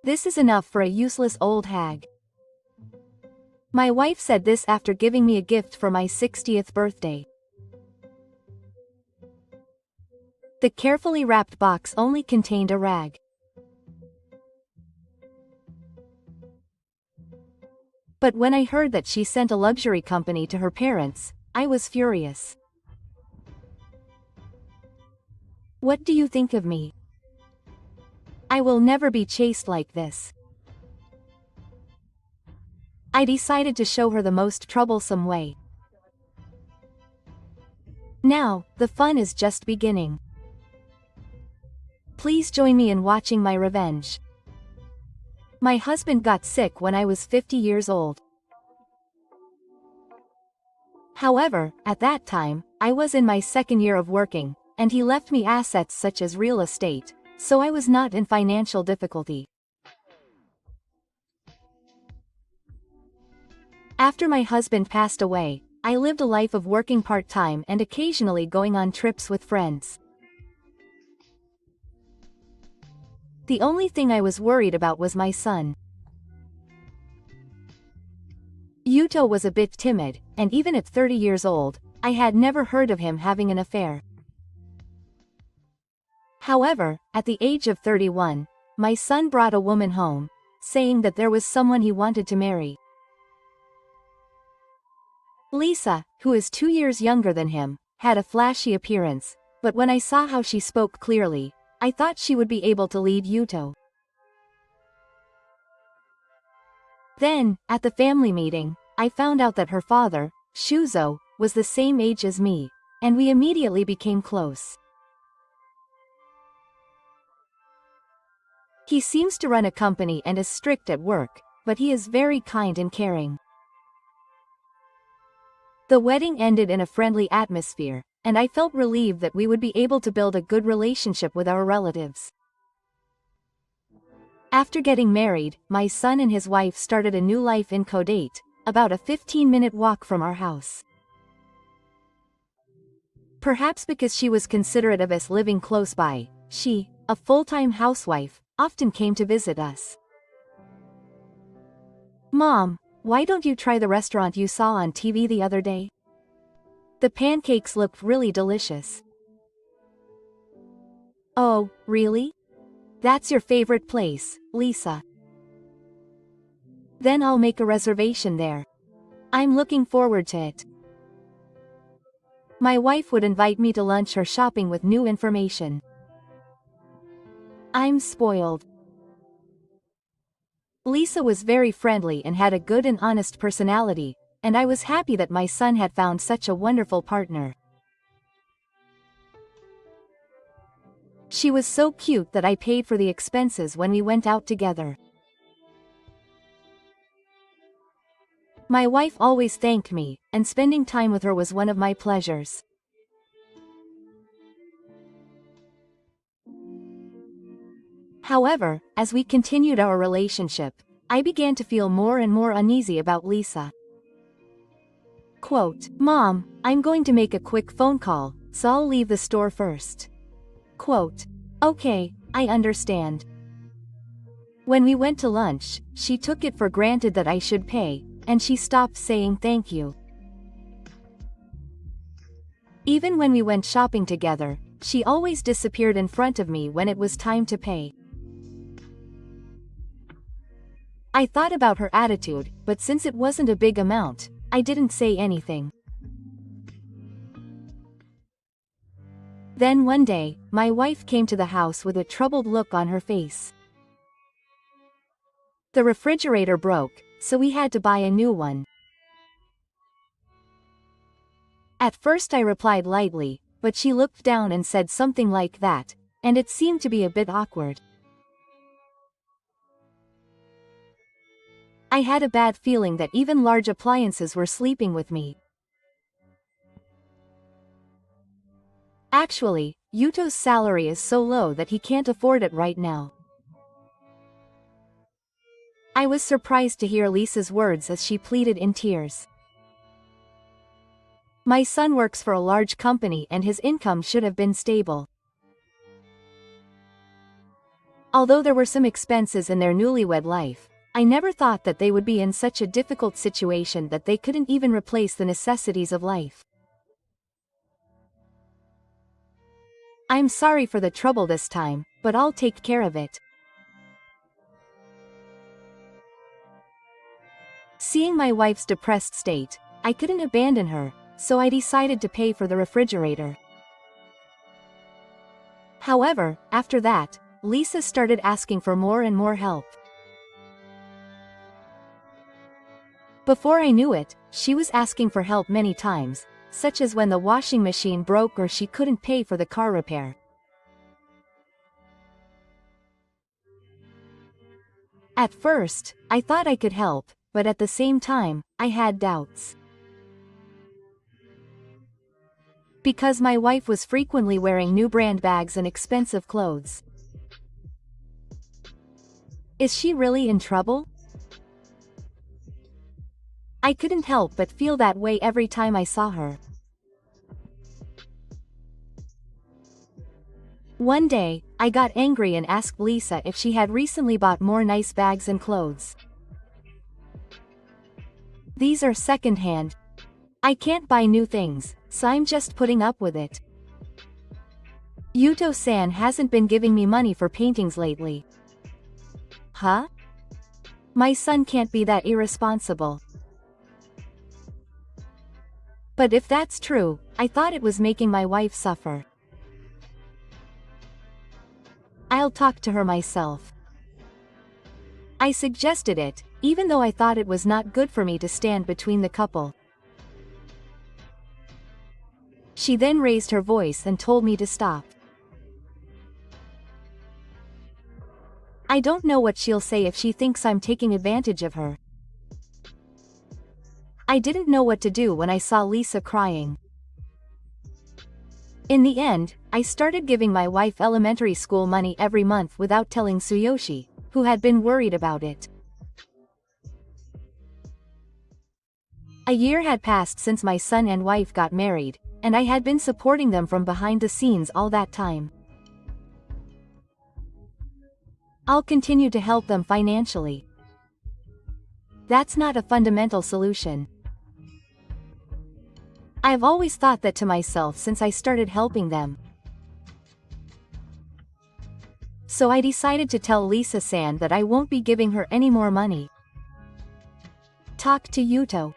This is enough for a useless old hag. My wife said this after giving me a gift for my 60th birthday. The carefully wrapped box only contained a rag. But when I heard that she sent a luxury company to her parents, I was furious. What do you think of me? I will never be chased like this. I decided to show her the most troublesome way. Now, the fun is just beginning. Please join me in watching my revenge. My husband got sick when I was 50 years old. However, at that time, I was in my second year of working, and he left me assets such as real estate, so I was not in financial difficulty. After my husband passed away, I lived a life of working part-time and occasionally going on trips with friends. The only thing I was worried about was my son. Yuto was a bit timid, and even at 30 years old, I had never heard of him having an affair. However, at the age of 31, my son brought a woman home, saying that there was someone he wanted to marry. Lisa, who is 2 years younger than him, had a flashy appearance, but when I saw how she spoke clearly, I thought she would be able to lead Yuto. Then, at the family meeting, I found out that her father, Shuzo, was the same age as me, and we immediately became close. He seems to run a company and is strict at work, but he is very kind and caring. The wedding ended in a friendly atmosphere, and I felt relieved that we would be able to build a good relationship with our relatives. After getting married, my son and his wife started a new life in Kodate, about a 15-minute walk from our house. Perhaps because she was considerate of us living close by, she, a full-time housewife, often came to visit us. Mom, why don't you try the restaurant you saw on TV the other day? The pancakes looked really delicious. Oh, really? That's your favorite place, Lisa. Then I'll make a reservation there. I'm looking forward to it. My wife would invite me to lunch or shopping with new information. I'm spoiled. Lisa was very friendly and had a good and honest personality, and I was happy that my son had found such a wonderful partner. She was so cute that I paid for the expenses when we went out together. My wife always thanked me, and spending time with her was one of my pleasures. However, as we continued our relationship, I began to feel more and more uneasy about Lisa. Quote, Mom, I'm going to make a quick phone call, so I'll leave the store first. Quote, okay, I understand. When we went to lunch, she took it for granted that I should pay, and she stopped saying thank you. Even when we went shopping together, she always disappeared in front of me when it was time to pay. I thought about her attitude, but since it wasn't a big amount, I didn't say anything. Then one day, my wife came to the house with a troubled look on her face. The refrigerator broke, so we had to buy a new one. At first I replied lightly, but she looked down and said something like that, and it seemed to be a bit awkward. I had a bad feeling that even large appliances were sleeping with me. Actually, Yuto's salary is so low that he can't afford it right now. I was surprised to hear Lisa's words as she pleaded in tears. My son works for a large company and his income should have been stable. Although there were some expenses in their newlywed life, I never thought that they would be in such a difficult situation that they couldn't even replace the necessities of life. I'm sorry for the trouble this time, but I'll take care of it. Seeing my wife's depressed state, I couldn't abandon her, so I decided to pay for the refrigerator. However, after that, Lisa started asking for more and more help. Before I knew it, she was asking for help many times, such as when the washing machine broke or she couldn't pay for the car repair. At first, I thought I could help, but at the same time, I had doubts. Because my wife was frequently wearing new brand bags and expensive clothes. Is she really in trouble? I couldn't help but feel that way every time I saw her. One day, I got angry and asked Lisa if she had recently bought more nice bags and clothes. These are second-hand. I can't buy new things, so I'm just putting up with it. Yuto-san hasn't been giving me money for paintings lately. Huh? My son can't be that irresponsible. But if that's true, I thought it was making my wife suffer. I'll talk to her myself. I suggested it, even though I thought it was not good for me to stand between the couple. She then raised her voice and told me to stop. I don't know what she'll say if she thinks I'm taking advantage of her. I didn't know what to do when I saw Lisa crying. In the end, I started giving my wife elementary school money every month without telling Tsuyoshi, who had been worried about it. A year had passed since my son and wife got married, and I had been supporting them from behind the scenes all that time. I'll continue to help them financially. That's not a fundamental solution. I've always thought that to myself since I started helping them. So I decided to tell Lisa-san that I won't be giving her any more money. Talk to Yuto.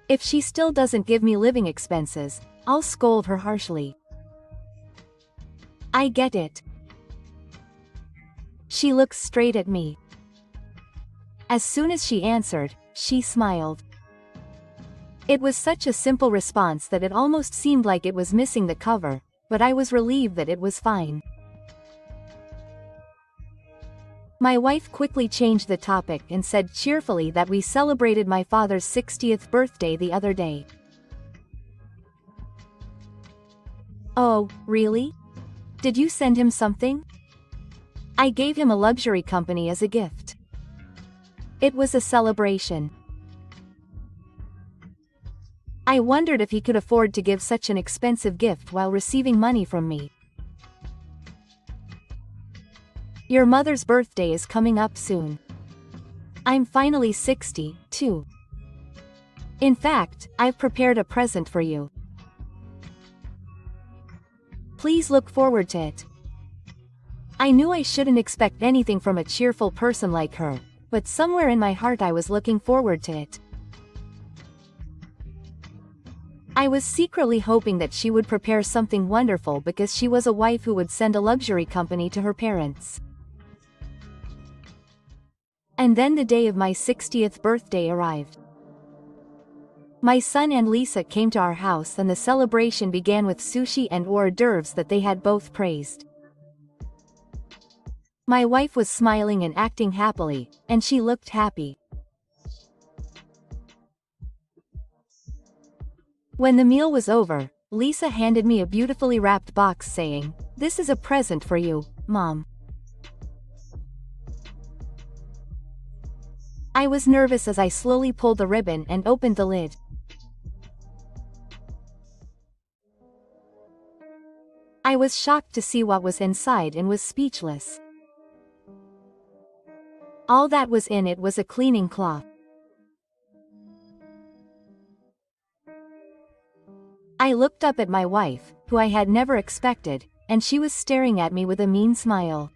If she still doesn't give me living expenses, I'll scold her harshly. I get it. She looks straight at me. As soon as she answered, she smiled. It was such a simple response that it almost seemed like it was missing the cover, but I was relieved that it was fine. My wife quickly changed the topic and said cheerfully that we celebrated my father's 60th birthday the other day. Oh, really? Did you send him something? I gave him a luxury company as a gift. It was a celebration. I wondered if he could afford to give such an expensive gift while receiving money from me. Your mother's birthday is coming up soon. I'm finally 60, too. In fact, I've prepared a present for you. Please look forward to it. I knew I shouldn't expect anything from a cheerful person like her, but somewhere in my heart I was looking forward to it. I was secretly hoping that she would prepare something wonderful because she was a wife who would send a luxury company to her parents. And then the day of my 60th birthday arrived. My son and Lisa came to our house and the celebration began with sushi and hors d'oeuvres that they had both praised. My wife was smiling and acting happily, and she looked happy. When the meal was over, Lisa handed me a beautifully wrapped box saying, "This is a present for you, Mom." I was nervous as I slowly pulled the ribbon and opened the lid. I was shocked to see what was inside and was speechless. All that was in it was a cleaning cloth. I looked up at my wife, who I had never expected, and she was staring at me with a mean smile.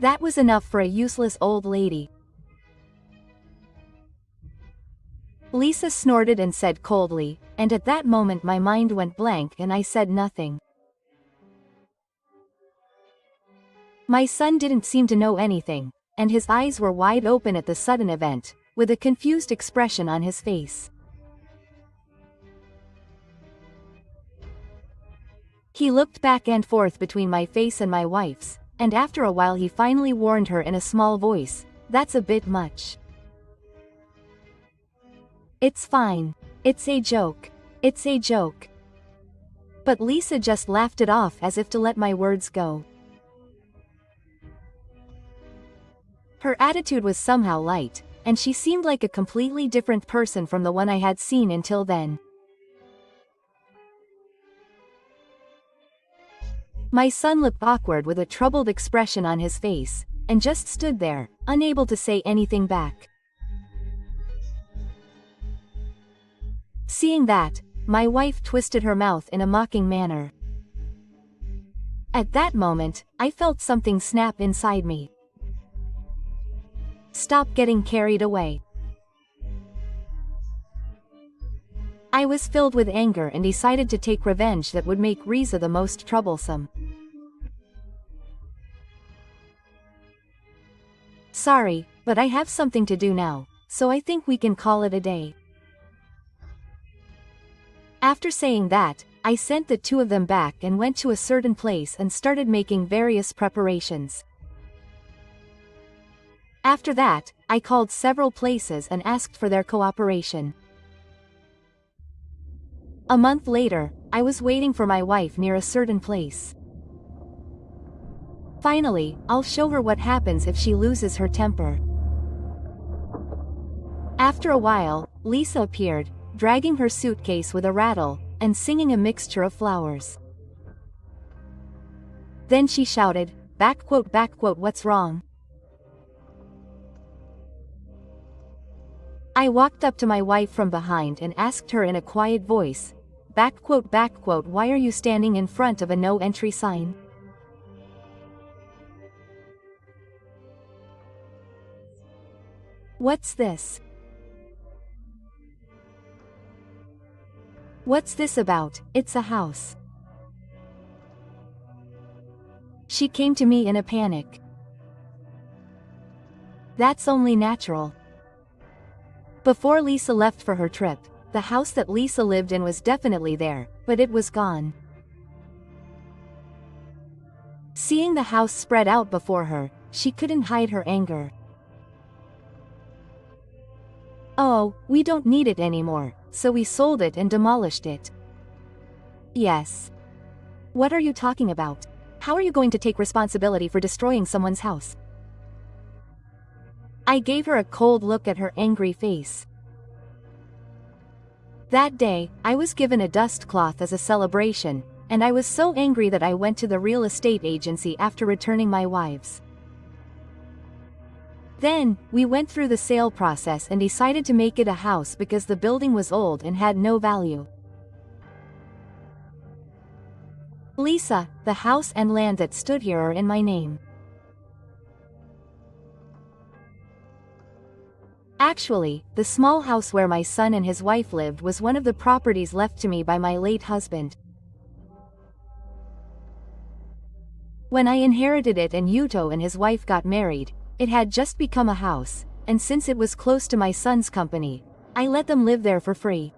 That was enough for a useless old lady. Lisa snorted and said coldly, and at that moment my mind went blank and I said nothing. My son didn't seem to know anything, and his eyes were wide open at the sudden event, with a confused expression on his face. He looked back and forth between my face and my wife's, and after a while he finally warned her in a small voice, "That's a bit much. It's fine. It's a joke. It's a joke." But Lisa just laughed it off as if to let my words go. Her attitude was somehow light, and she seemed like a completely different person from the one I had seen until then. My son looked awkward with a troubled expression on his face, and just stood there, unable to say anything back. Seeing that, my wife twisted her mouth in a mocking manner. At that moment, I felt something snap inside me. Stop getting carried away. I was filled with anger and decided to take revenge that would make Riza the most troublesome. Sorry, but I have something to do now, so I think we can call it a day. After saying that, I sent the two of them back and went to a certain place and started making various preparations. After that, I called several places and asked for their cooperation. A month later, I was waiting for my wife near a certain place. Finally, I'll show her what happens if she loses her temper. After a while, Lisa appeared, dragging her suitcase with a rattle, and singing a mixture of flowers. Then she shouted, "What's wrong?" I walked up to my wife from behind and asked her in a quiet voice, "Why are you standing in front of a no entry sign?" "What's this? What's this about? It's a house." She came to me in a panic. That's only natural. Before Lisa left for her trip, the house that Lisa lived in was definitely there, but it was gone. Seeing the house spread out before her, she couldn't hide her anger. "Oh, we don't need it anymore, so we sold it and demolished it." "Yes. What are you talking about? How are you going to take responsibility for destroying someone's house?" I gave her a cold look at her angry face. That day, I was given a dust cloth as a celebration, and I was so angry that I went to the real estate agency after returning my wives. Then, we went through the sale process and decided to make it a house because the building was old and had no value. Lisa, the house and land that stood here are in my name. Actually, the small house where my son and his wife lived was one of the properties left to me by my late husband. When I inherited it and Yuto and his wife got married, it had just become a house, and since it was close to my son's company, I let them live there for free.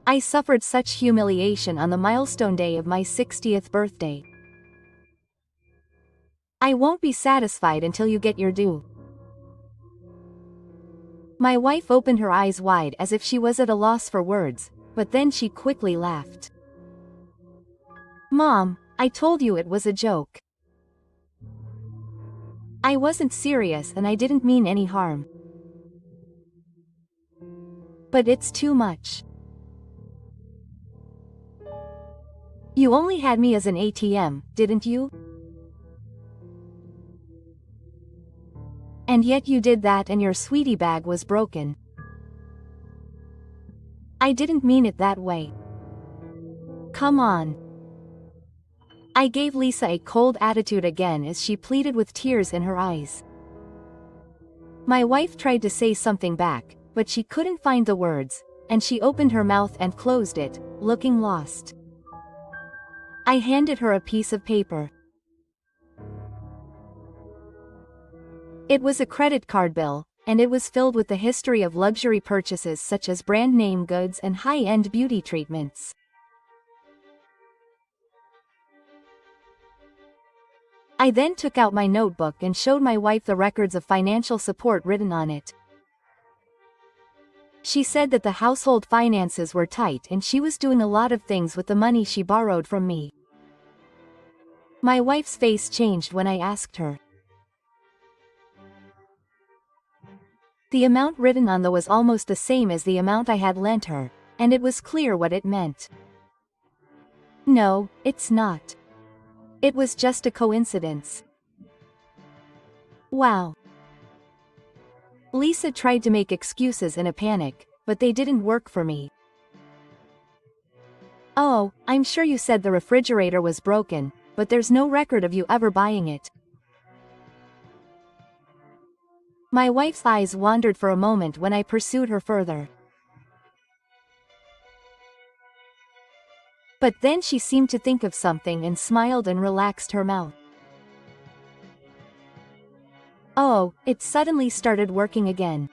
I suffered such humiliation on the milestone day of my 60th birthday. I won't be satisfied until you get your due. My wife opened her eyes wide as if she was at a loss for words, but then she quickly laughed. "Mom, I told you it was a joke. I wasn't serious and I didn't mean any harm. But it's too much. You only had me as an ATM, didn't you? And yet you did that and your sweetie bag was broken. I didn't mean it that way. Come on. I gave Lisa a cold attitude again as she pleaded with tears in her eyes. My wife tried to say something back, but she couldn't find the words, and she opened her mouth and closed it, looking lost. I handed her a piece of paper. It was a credit card bill, and it was filled with the history of luxury purchases such as brand-name goods and high-end beauty treatments. I then took out my notebook and showed my wife the records of financial support written on it. She said that the household finances were tight and she was doing a lot of things with the money she borrowed from me. My wife's face changed when I asked her. The amount written on the was almost the same as the amount I had lent her, and it was clear what it meant. No, it's not. It was just a coincidence. Wow. Lisa tried to make excuses in a panic, but they didn't work for me. Oh, I'm sure you said the refrigerator was broken, but there's no record of you ever buying it. My wife's eyes wandered for a moment when I pursued her further. But then she seemed to think of something and smiled and relaxed her mouth. Oh, it suddenly started working again.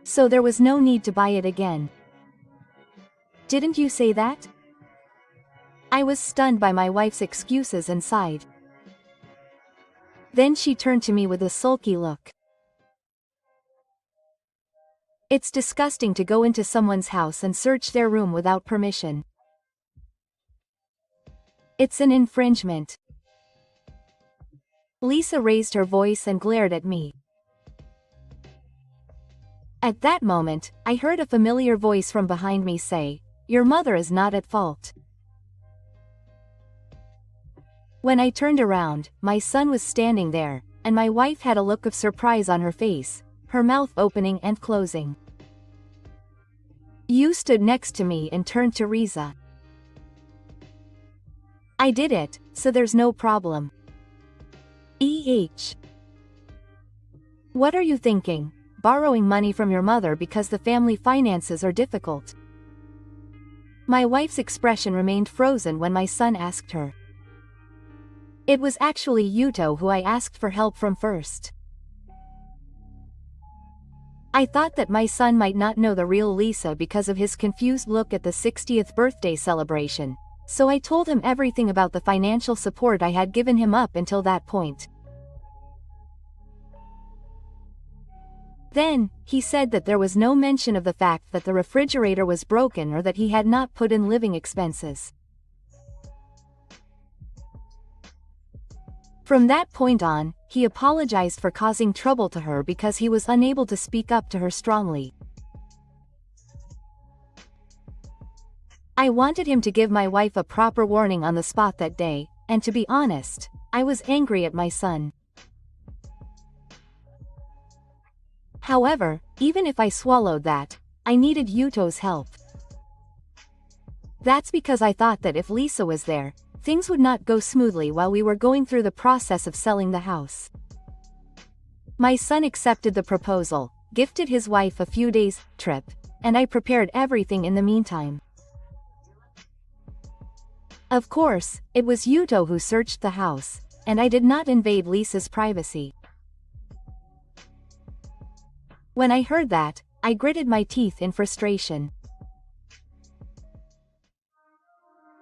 So there was no need to buy it again. Didn't you say that? I was stunned by my wife's excuses and sighed. Then she turned to me with a sulky look. It's disgusting to go into someone's house and search their room without permission. It's an infringement. Lisa raised her voice and glared at me. At that moment, I heard a familiar voice from behind me say, "Your mother is not at fault." When I turned around, my son was standing there, and my wife had a look of surprise on her face, her mouth opening and closing. You stood next to me and turned to Riza. I did it, so there's no problem. What are you thinking? Borrowing money from your mother because the family finances are difficult? My wife's expression remained frozen when my son asked her. It was actually Yuto who I asked for help from first. I thought that my son might not know the real Lisa because of his confused look at the 60th birthday celebration, so I told him everything about the financial support I had given him up until that point. Then, he said that there was no mention of the fact that the refrigerator was broken or that he had not put in living expenses. From that point on, he apologized for causing trouble to her because he was unable to speak up to her strongly. I wanted him to give my wife a proper warning on the spot that day, and to be honest, I was angry at my son. However, even if I swallowed that, I needed Yuto's help. That's because I thought that if Lisa was there, things would not go smoothly while we were going through the process of selling the house. My son accepted the proposal, gifted his wife a few days' trip, and I prepared everything in the meantime. Of course, it was Yuto who searched the house, and I did not invade Lisa's privacy. When I heard that, I gritted my teeth in frustration.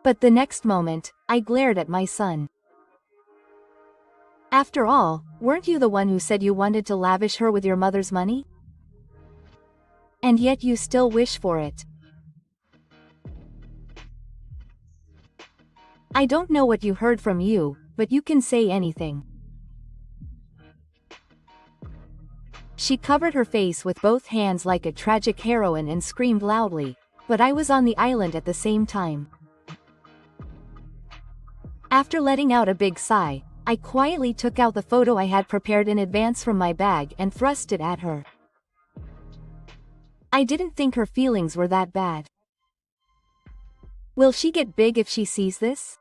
But the next moment, I glared at my son. After all, weren't you the one who said you wanted to lavish her with your mother's money? And yet you still wish for it. I don't know what you heard from you, but you can say anything. She covered her face with both hands like a tragic heroine and screamed loudly, but I was on the island at the same time. After letting out a big sigh, I quietly took out the photo I had prepared in advance from my bag and thrust it at her. I didn't think her feelings were that bad. Will she get big if she sees this?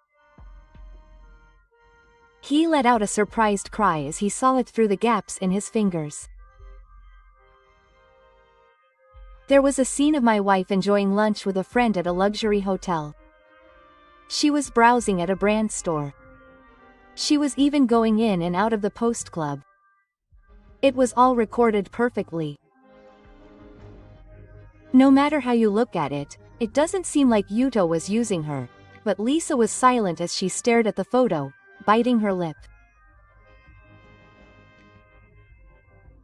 He let out a surprised cry as he saw it through the gaps in his fingers. There was a scene of my wife enjoying lunch with a friend at a luxury hotel. She was browsing at a brand store. She was even going in and out of the Post Club. It was all recorded perfectly. No matter how you look at it, it doesn't seem like Yuto was using her, but Lisa was silent as she stared at the photo, biting her lip.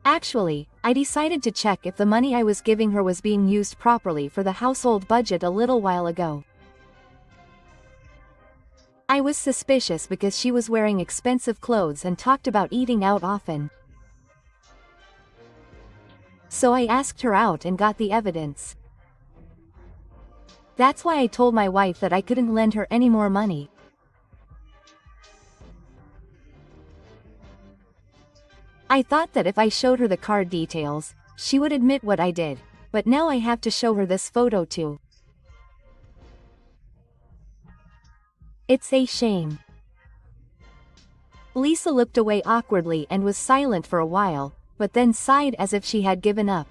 Actually, I decided to check if the money I was giving her was being used properly for the household budget a little while ago. I was suspicious because she was wearing expensive clothes and talked about eating out often. So I asked her out and got the evidence. That's why I told my wife that I couldn't lend her any more money. I thought that if I showed her the card details, she would admit what I did, but now I have to show her this photo too. It's a shame. Lisa looked away awkwardly and was silent for a while, but then sighed as if she had given up.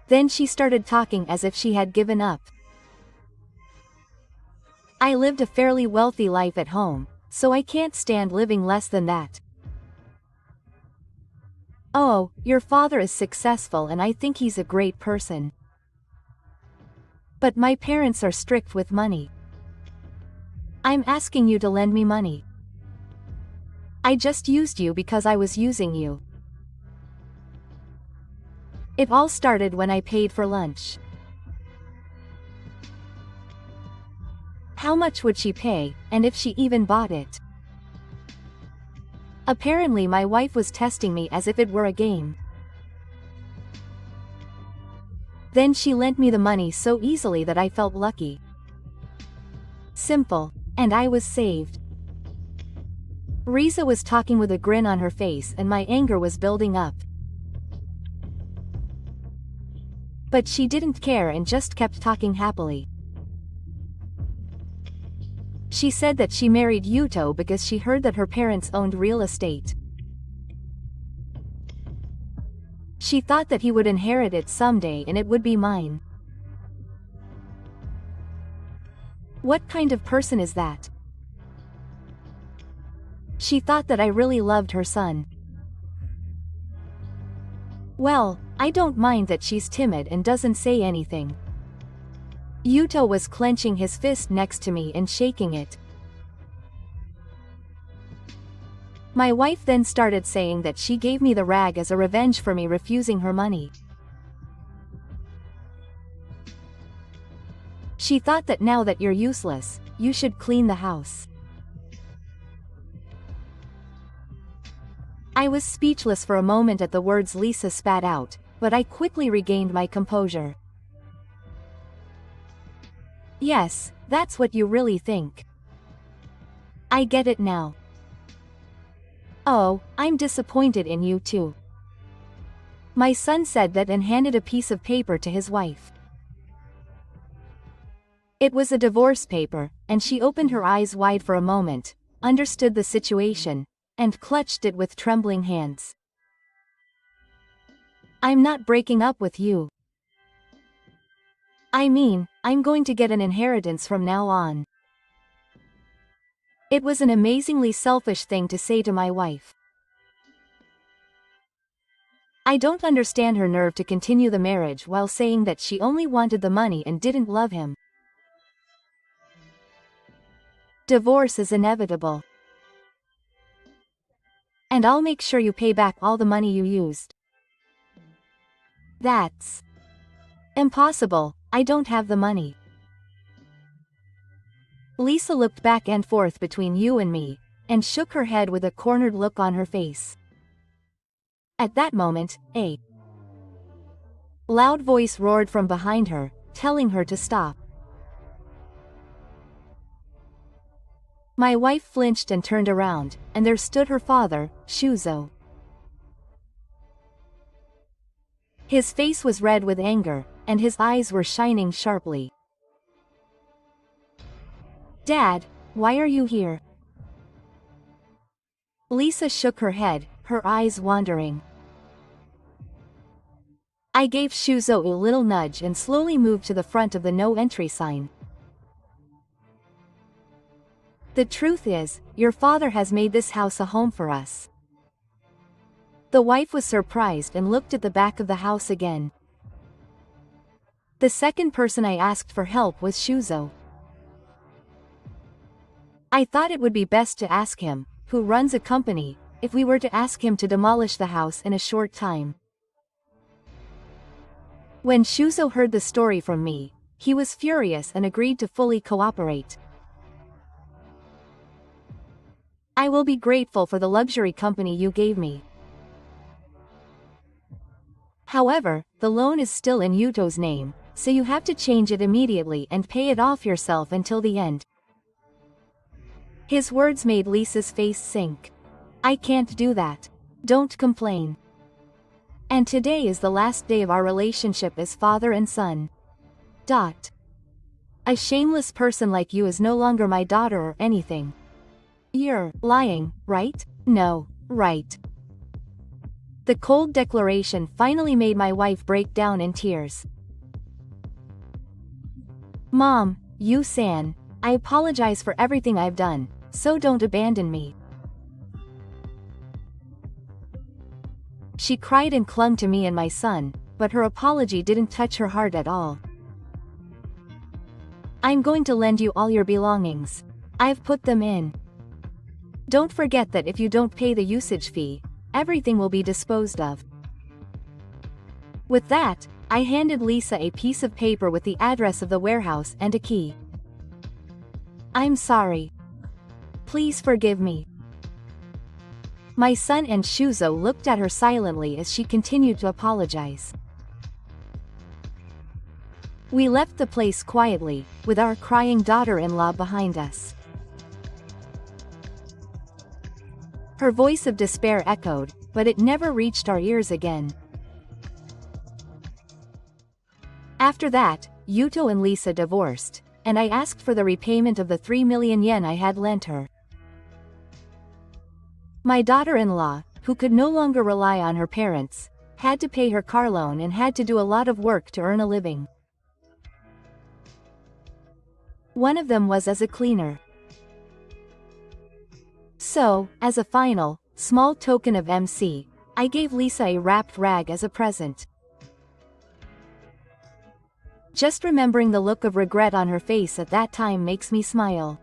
Then she started talking as if she had given up. I lived a fairly wealthy life at home, so I can't stand living less than that. Oh, your father is successful and I think he's a great person. But my parents are strict with money. I'm asking you to lend me money. I just used you because I was using you. It all started when I paid for lunch. How much would she pay, and if she even bought it? Apparently my wife was testing me as if it were a game. Then she lent me the money so easily that I felt lucky. Simple, and I was saved. Riza was talking with a grin on her face and my anger was building up. But she didn't care and just kept talking happily. She said that she married Yuto because she heard that her parents owned real estate. She thought that he would inherit it someday and it would be mine. What kind of person is that? She thought that I really loved her son. Well, I don't mind that she's timid and doesn't say anything. Yuto was clenching his fist next to me and shaking it. My wife then started saying that she gave me the rag as a revenge for me refusing her money. She thought that now that you're useless, you should clean the house. I was speechless for a moment at the words Lisa spat out, but I quickly regained my composure. Yes, that's what you really think. I get it now. Oh, I'm disappointed in you too. My son said that and handed a piece of paper to his wife. It was a divorce paper, and she opened her eyes wide for a moment, understood the situation, and clutched it with trembling hands. I'm not breaking up with you. I mean, I'm going to get an inheritance from now on. It was an amazingly selfish thing to say to my wife. I don't understand her nerve to continue the marriage while saying that she only wanted the money and didn't love him. Divorce is inevitable. And I'll make sure you pay back all the money you used. That's impossible, I don't have the money. Lisa looked back and forth between you and me, and shook her head with a cornered look on her face. At that moment, a loud voice roared from behind her, telling her to stop. My wife flinched and turned around, and there stood her father, Shuzo. His face was red with anger, and his eyes were shining sharply. Dad, why are you here? Lisa shook her head, her eyes wandering. I gave Shuzo a little nudge and slowly moved to the front of the no entry sign. The truth is, your father has made this house a home for us. The wife was surprised and looked at the back of the house again. The second person I asked for help was Shuzo. I thought it would be best to ask him, who runs a company, if we were to ask him to demolish the house in a short time. When Shuzo heard the story from me, he was furious and agreed to fully cooperate. I will be grateful for the luxury company you gave me. However, the loan is still in Yuto's name, so you have to change it immediately and pay it off yourself until the end. His words made Lisa's face sink. I can't do that. Don't complain. And today is the last day of our relationship as father and son. A shameless person like you is no longer my daughter or anything. You're lying, right? No, right. The cold declaration finally made my wife break down in tears. Mom, Yu-san, I apologize for everything I've done, so don't abandon me. She cried and clung to me and my son, but her apology didn't touch her heart at all. I'm going to lend you all your belongings. I've put them in. Don't forget that if you don't pay the usage fee, everything will be disposed of. With that, I handed Lisa a piece of paper with the address of the warehouse and a key. I'm sorry. Please forgive me. My son and Shuzo looked at her silently as she continued to apologize. We left the place quietly, with our crying daughter-in-law behind us. Her voice of despair echoed, but it never reached our ears again. After that, Yuto and Lisa divorced, and I asked for the repayment of the 3 million yen I had lent her. My daughter-in-law, who could no longer rely on her parents, had to pay her car loan and had to do a lot of work to earn a living. One of them was as a cleaner. So, as a final, small token of MC, I gave Lisa a wrapped rag as a present. Just remembering the look of regret on her face at that time makes me smile.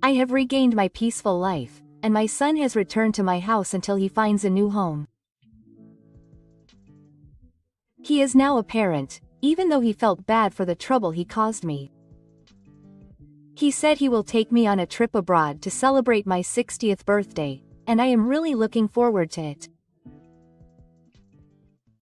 I have regained my peaceful life, and my son has returned to my house until he finds a new home. He is now a parent, even though he felt bad for the trouble he caused me. He said he will take me on a trip abroad to celebrate my 60th birthday, and I am really looking forward to it.